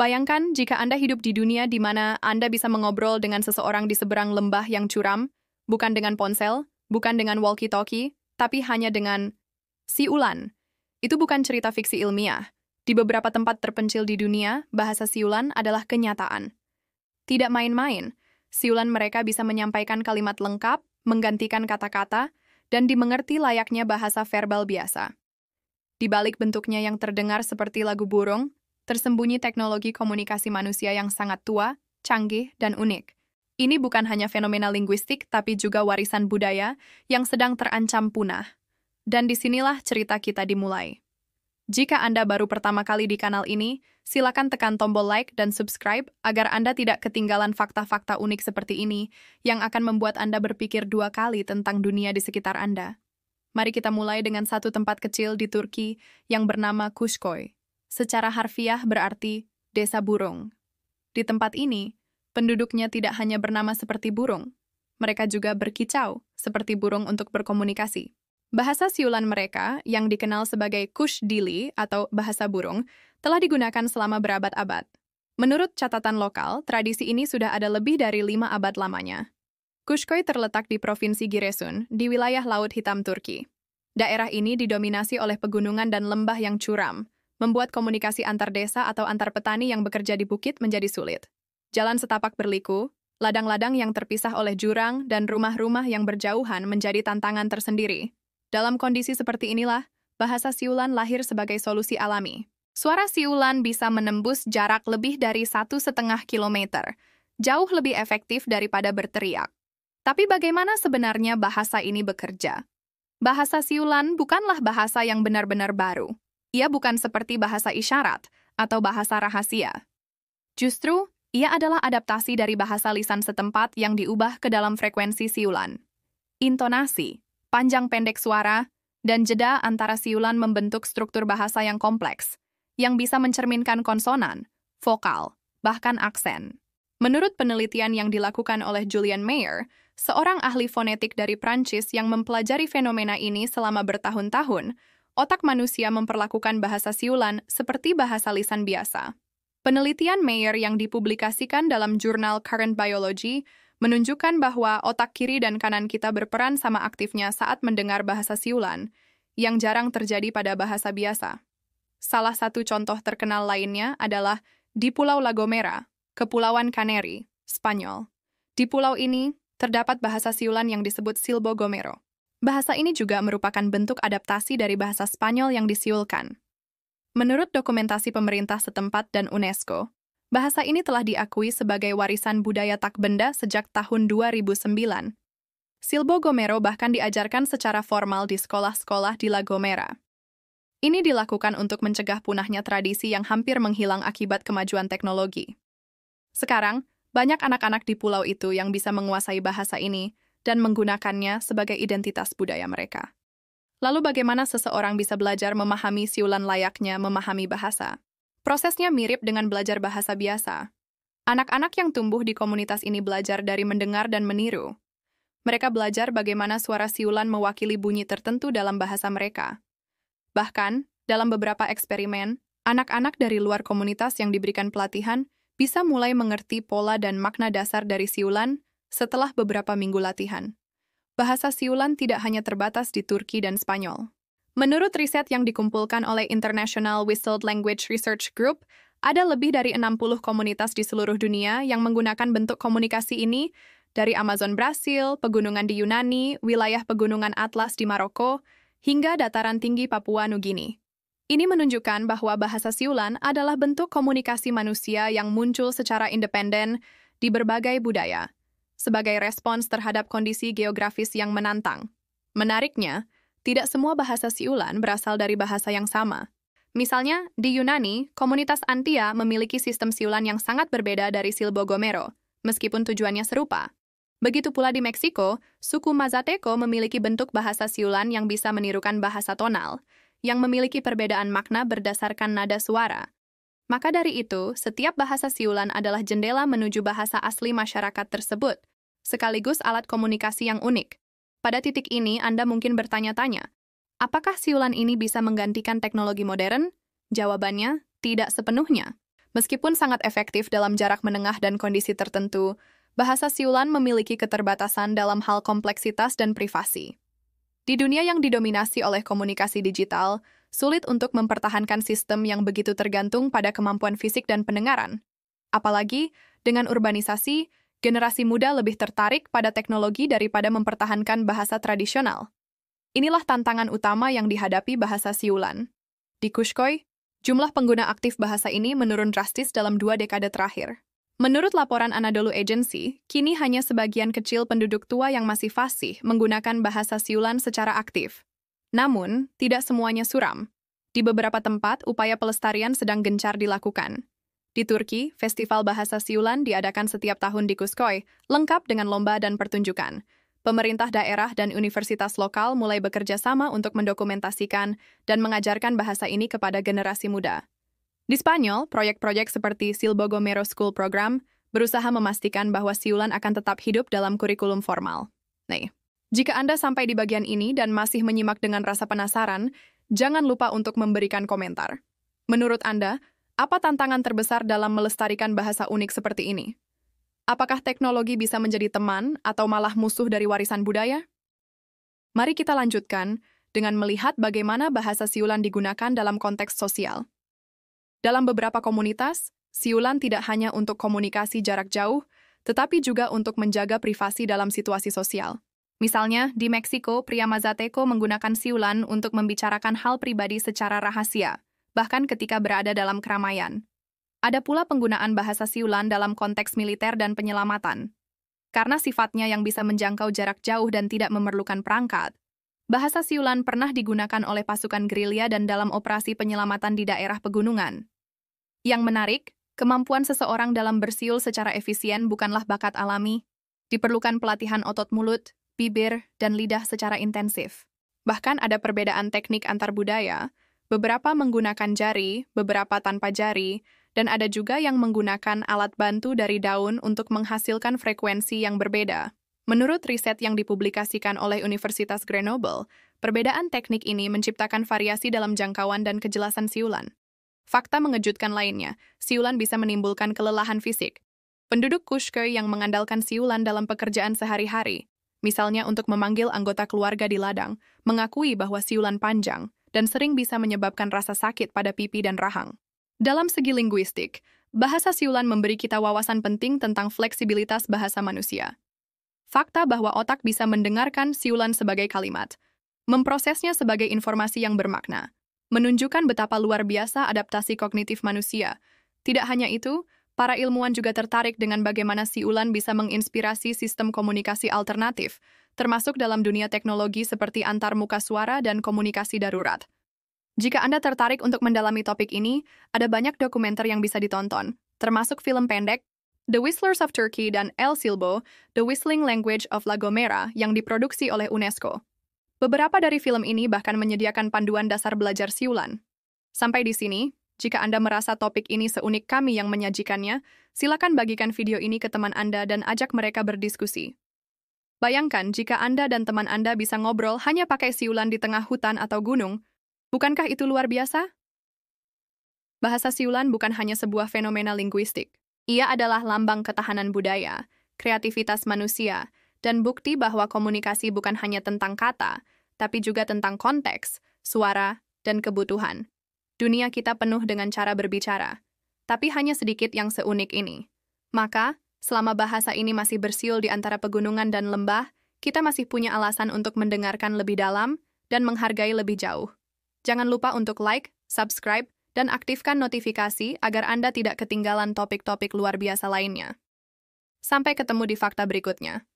Bayangkan jika Anda hidup di dunia di mana Anda bisa mengobrol dengan seseorang di seberang lembah yang curam, bukan dengan ponsel, bukan dengan walkie-talkie, tapi hanya dengan siulan. Itu bukan cerita fiksi ilmiah. Di beberapa tempat terpencil di dunia, bahasa siulan adalah kenyataan. Tidak main-main, siulan mereka bisa menyampaikan kalimat lengkap, menggantikan kata-kata, dan dimengerti layaknya bahasa verbal biasa. Di balik bentuknya yang terdengar seperti lagu burung, tersembunyi teknologi komunikasi manusia yang sangat tua, canggih, dan unik. Ini bukan hanya fenomena linguistik, tapi juga warisan budaya yang sedang terancam punah. Dan disinilah cerita kita dimulai. Jika Anda baru pertama kali di kanal ini, silakan tekan tombol like dan subscribe agar Anda tidak ketinggalan fakta-fakta unik seperti ini yang akan membuat Anda berpikir dua kali tentang dunia di sekitar Anda. Mari kita mulai dengan satu tempat kecil di Turki yang bernama Kuşköy. Secara harfiah berarti desa burung. Di tempat ini, penduduknya tidak hanya bernama seperti burung, mereka juga berkicau seperti burung untuk berkomunikasi. Bahasa siulan mereka, yang dikenal sebagai Kuş Dili atau bahasa burung, telah digunakan selama berabad-abad. Menurut catatan lokal, tradisi ini sudah ada lebih dari 5 abad lamanya. Kuşköy terletak di Provinsi Giresun, di wilayah Laut Hitam Turki. Daerah ini didominasi oleh pegunungan dan lembah yang curam, membuat komunikasi antar desa atau antar petani yang bekerja di bukit menjadi sulit. Jalan setapak berliku, ladang-ladang yang terpisah oleh jurang, dan rumah-rumah yang berjauhan menjadi tantangan tersendiri. Dalam kondisi seperti inilah, bahasa siulan lahir sebagai solusi alami. Suara siulan bisa menembus jarak lebih dari 1,5 kilometer, jauh lebih efektif daripada berteriak. Tapi bagaimana sebenarnya bahasa ini bekerja? Bahasa siulan bukanlah bahasa yang benar-benar baru. Ia bukan seperti bahasa isyarat atau bahasa rahasia. Justru, ia adalah adaptasi dari bahasa lisan setempat yang diubah ke dalam frekuensi siulan. Intonasi, panjang pendek suara, dan jeda antara siulan membentuk struktur bahasa yang kompleks, yang bisa mencerminkan konsonan, vokal, bahkan aksen. Menurut penelitian yang dilakukan oleh Julian Mayer, seorang ahli fonetik dari Prancis yang mempelajari fenomena ini selama bertahun-tahun, otak manusia memperlakukan bahasa siulan seperti bahasa lisan biasa. Penelitian Mayer yang dipublikasikan dalam jurnal Current Biology menunjukkan bahwa otak kiri dan kanan kita berperan sama aktifnya saat mendengar bahasa siulan, yang jarang terjadi pada bahasa biasa. Salah satu contoh terkenal lainnya adalah di Pulau La Gomera, Kepulauan Canary, Spanyol. Di pulau ini, terdapat bahasa siulan yang disebut Silbo Gomero. Bahasa ini juga merupakan bentuk adaptasi dari bahasa Spanyol yang disiulkan. Menurut dokumentasi pemerintah setempat dan UNESCO, bahasa ini telah diakui sebagai warisan budaya tak benda sejak tahun 2009. Silbo Gomero bahkan diajarkan secara formal di sekolah-sekolah di La Gomera. Ini dilakukan untuk mencegah punahnya tradisi yang hampir menghilang akibat kemajuan teknologi. Sekarang, banyak anak-anak di pulau itu yang bisa menguasai bahasa ini dan menggunakannya sebagai identitas budaya mereka. Lalu bagaimana seseorang bisa belajar memahami siulan layaknya memahami bahasa? Prosesnya mirip dengan belajar bahasa biasa. Anak-anak yang tumbuh di komunitas ini belajar dari mendengar dan meniru. Mereka belajar bagaimana suara siulan mewakili bunyi tertentu dalam bahasa mereka. Bahkan, dalam beberapa eksperimen, anak-anak dari luar komunitas yang diberikan pelatihan bisa mulai mengerti pola dan makna dasar dari siulan setelah beberapa minggu latihan. Bahasa siulan tidak hanya terbatas di Turki dan Spanyol. Menurut riset yang dikumpulkan oleh International Whistled Language Research Group, ada lebih dari 60 komunitas di seluruh dunia yang menggunakan bentuk komunikasi ini, dari Amazon Brasil, pegunungan di Yunani, wilayah pegunungan Atlas di Maroko, hingga dataran tinggi Papua Nugini. Ini menunjukkan bahwa bahasa siulan adalah bentuk komunikasi manusia yang muncul secara independen di berbagai budaya, sebagai respons terhadap kondisi geografis yang menantang. Menariknya, tidak semua bahasa siulan berasal dari bahasa yang sama. Misalnya, di Yunani, komunitas Antia memiliki sistem siulan yang sangat berbeda dari Silbo Gomero, meskipun tujuannya serupa. Begitu pula di Meksiko, suku Mazateco memiliki bentuk bahasa siulan yang bisa menirukan bahasa tonal, yang memiliki perbedaan makna berdasarkan nada suara. Maka dari itu, setiap bahasa siulan adalah jendela menuju bahasa asli masyarakat tersebut, sekaligus alat komunikasi yang unik. Pada titik ini, Anda mungkin bertanya-tanya, apakah siulan ini bisa menggantikan teknologi modern? Jawabannya, tidak sepenuhnya. Meskipun sangat efektif dalam jarak menengah dan kondisi tertentu, bahasa siulan memiliki keterbatasan dalam hal kompleksitas dan privasi. Di dunia yang didominasi oleh komunikasi digital, sulit untuk mempertahankan sistem yang begitu tergantung pada kemampuan fisik dan pendengaran. Apalagi, dengan urbanisasi, generasi muda lebih tertarik pada teknologi daripada mempertahankan bahasa tradisional. Inilah tantangan utama yang dihadapi bahasa siulan. Di Kushkoi, jumlah pengguna aktif bahasa ini menurun drastis dalam 2 dekade terakhir. Menurut laporan Anadolu Agency, kini hanya sebagian kecil penduduk tua yang masih fasih menggunakan bahasa siulan secara aktif. Namun, tidak semuanya suram. Di beberapa tempat, upaya pelestarian sedang gencar dilakukan. Di Turki, festival bahasa siulan diadakan setiap tahun di Kushkoi, lengkap dengan lomba dan pertunjukan. Pemerintah daerah dan universitas lokal mulai bekerja sama untuk mendokumentasikan dan mengajarkan bahasa ini kepada generasi muda. Di Spanyol, proyek-proyek seperti Silbo Gomero School Program berusaha memastikan bahwa siulan akan tetap hidup dalam kurikulum formal. Nah, jika Anda sampai di bagian ini dan masih menyimak dengan rasa penasaran, jangan lupa untuk memberikan komentar. Menurut Anda, apa tantangan terbesar dalam melestarikan bahasa unik seperti ini? Apakah teknologi bisa menjadi teman atau malah musuh dari warisan budaya? Mari kita lanjutkan dengan melihat bagaimana bahasa siulan digunakan dalam konteks sosial. Dalam beberapa komunitas, siulan tidak hanya untuk komunikasi jarak jauh, tetapi juga untuk menjaga privasi dalam situasi sosial. Misalnya, di Meksiko, pria Mazateko menggunakan siulan untuk membicarakan hal pribadi secara rahasia, bahkan ketika berada dalam keramaian. Ada pula penggunaan bahasa siulan dalam konteks militer dan penyelamatan. Karena sifatnya yang bisa menjangkau jarak jauh dan tidak memerlukan perangkat, bahasa siulan pernah digunakan oleh pasukan gerilya dan dalam operasi penyelamatan di daerah pegunungan. Yang menarik, kemampuan seseorang dalam bersiul secara efisien bukanlah bakat alami. Diperlukan pelatihan otot mulut, bibir, dan lidah secara intensif. Bahkan ada perbedaan teknik antar budaya, beberapa menggunakan jari, beberapa tanpa jari, dan ada juga yang menggunakan alat bantu dari daun untuk menghasilkan frekuensi yang berbeda. Menurut riset yang dipublikasikan oleh Universitas Grenoble, perbedaan teknik ini menciptakan variasi dalam jangkauan dan kejelasan siulan. Fakta mengejutkan lainnya, siulan bisa menimbulkan kelelahan fisik. Penduduk Kushkoi yang mengandalkan siulan dalam pekerjaan sehari-hari, misalnya untuk memanggil anggota keluarga di ladang, mengakui bahwa siulan panjang dan sering bisa menyebabkan rasa sakit pada pipi dan rahang. Dalam segi linguistik, bahasa siulan memberi kita wawasan penting tentang fleksibilitas bahasa manusia. Fakta bahwa otak bisa mendengarkan siulan sebagai kalimat, memprosesnya sebagai informasi yang bermakna, menunjukkan betapa luar biasa adaptasi kognitif manusia. Tidak hanya itu, para ilmuwan juga tertarik dengan bagaimana siulan bisa menginspirasi sistem komunikasi alternatif, termasuk dalam dunia teknologi seperti antarmuka suara dan komunikasi darurat. Jika Anda tertarik untuk mendalami topik ini, ada banyak dokumenter yang bisa ditonton, termasuk film pendek The Whistlers of Turkey dan El Silbo, The Whistling Language of La Gomera yang diproduksi oleh UNESCO. Beberapa dari film ini bahkan menyediakan panduan dasar belajar siulan. Sampai di sini, jika Anda merasa topik ini seunik kami yang menyajikannya, silakan bagikan video ini ke teman Anda dan ajak mereka berdiskusi. Bayangkan jika Anda dan teman Anda bisa ngobrol hanya pakai siulan di tengah hutan atau gunung. Bukankah itu luar biasa? Bahasa siulan bukan hanya sebuah fenomena linguistik. Ia adalah lambang ketahanan budaya, kreativitas manusia, dan bukti bahwa komunikasi bukan hanya tentang kata, tapi juga tentang konteks, suara, dan kebutuhan. Dunia kita penuh dengan cara berbicara, tapi hanya sedikit yang seunik ini. Maka, selama bahasa ini masih bersiul di antara pegunungan dan lembah, kita masih punya alasan untuk mendengarkan lebih dalam dan menghargai lebih jauh. Jangan lupa untuk like, subscribe, dan aktifkan notifikasi agar Anda tidak ketinggalan topik-topik luar biasa lainnya. Sampai ketemu di fakta berikutnya.